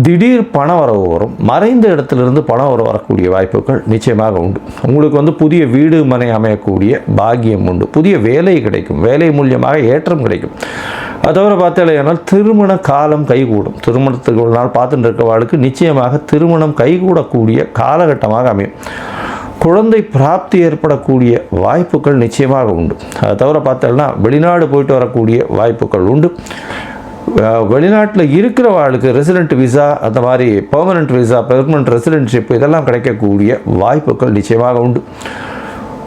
திடீர் பண வரவு வரும். மறைந்த இடத்திலிருந்து பண வரவு வரக்கூடிய வாய்ப்புகள் நிச்சயமாக உண்டு. உங்களுக்கு வந்து புதிய வீடு மனை அமையக்கூடிய பாக்கியம் உண்டு. புதிய வேலை கிடைக்கும். வேலை மூலியமாக ஏற்றம் கிடைக்கும். அது தவிர பார்த்தாலேயானால் திருமண காலம் கைகூடும். திருமணத்துக்கு ஒரு நாள் பார்த்துட்டு இருக்கவாளுக்கு நிச்சயமாக திருமணம் கைகூடக்கூடிய காலகட்டமாக அமையும். குழந்தை பிராப்தி ஏற்படக்கூடிய வாய்ப்புகள் நிச்சயமாக உண்டு. அது தவிர பார்த்தோம்னா வெளிநாடு போயிட்டு வரக்கூடிய வாய்ப்புகள் உண்டு. வெளிநாட்டில் இருக்கிறவாளுக்கு ரெசிடென்ட் விசா, அந்த மாதிரி பெர்மனன்ட் விசா, பெர்மனன்ட் ரெசிடென்ட்ஷிப் இதெல்லாம் கிடைக்கக்கூடிய வாய்ப்புகள் நிச்சயமாக உண்டு.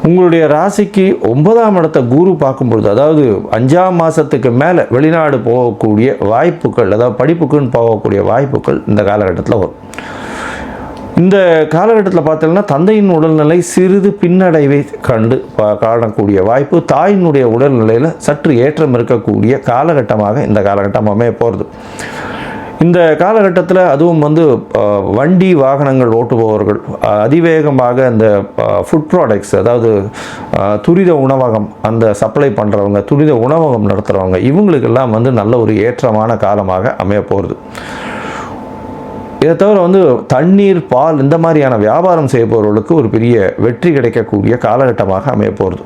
உங்களுடைய ராசிக்கு 9ஆம் இடத்தை குரு பார்க்கும்பொழுது, அதாவது 5ஆம் மாதத்துக்கு மேலே வெளிநாடு போகக்கூடிய வாய்ப்புகள், அதாவது படிப்புக்குன்னு போகக்கூடிய வாய்ப்புகள் இந்த காலகட்டத்தில் வரும். இந்த காலகட்டத்தில் பார்த்தீங்கன்னா தந்தையின் உடல்நிலை சிறிது பின்னடைவை காணக்கூடிய வாய்ப்பு, தாயினுடைய உடல்நிலையில் சற்று ஏற்றம் இருக்கக்கூடிய காலகட்டமாக இந்த காலகட்டம் அமைய போகிறது. இந்த காலகட்டத்தில் அதுவும் வந்து வண்டி வாகனங்கள் ஓட்டுபவர்கள், அதிவேகமாக இந்த ஃபுட் ப்ராடக்ட்ஸ், அதாவது துரித உணவகம் அந்த சப்ளை பண்ணுறவங்க, துரித உணவகம் நடத்துகிறவங்க, இவங்களுக்கெல்லாம் வந்து நல்ல ஒரு ஏற்றமான காலமாக அமைய போகிறது. இதை தவிர வந்து தண்ணீர், பால் இந்த மாதிரியான வியாபாரம் செய்பவர்களுக்கு ஒரு பெரிய வெற்றி கிடைக்கக்கூடிய காலகட்டமாக அமைய போகிறது.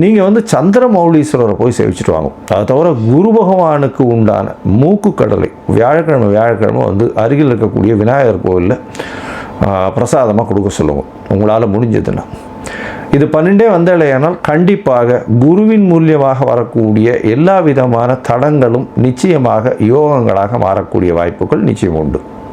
நீங்கள் வந்து சந்திரமௌலீஸ்வரரை போய் சேவிச்சுட்டு வாங்க. அதை தவிர குரு பகவானுக்கு உண்டான மூக்கு கடலை வியாழக்கிழமை வந்து அருகில் இருக்கக்கூடிய விநாயகர் கோவிலில் பிரசாதமாக கொடுக்க சொல்லுவோம் உங்களால் முடிஞ்சதுன்னா. இது 12 வந்தாலேயானால் கண்டிப்பாக குருவின் மூலியமாக வரக்கூடிய எல்லா விதமான தடங்களும் நிச்சயமாக யோகங்களாக மாறக்கூடிய வாய்ப்புகள் நிச்சயம் உண்டு.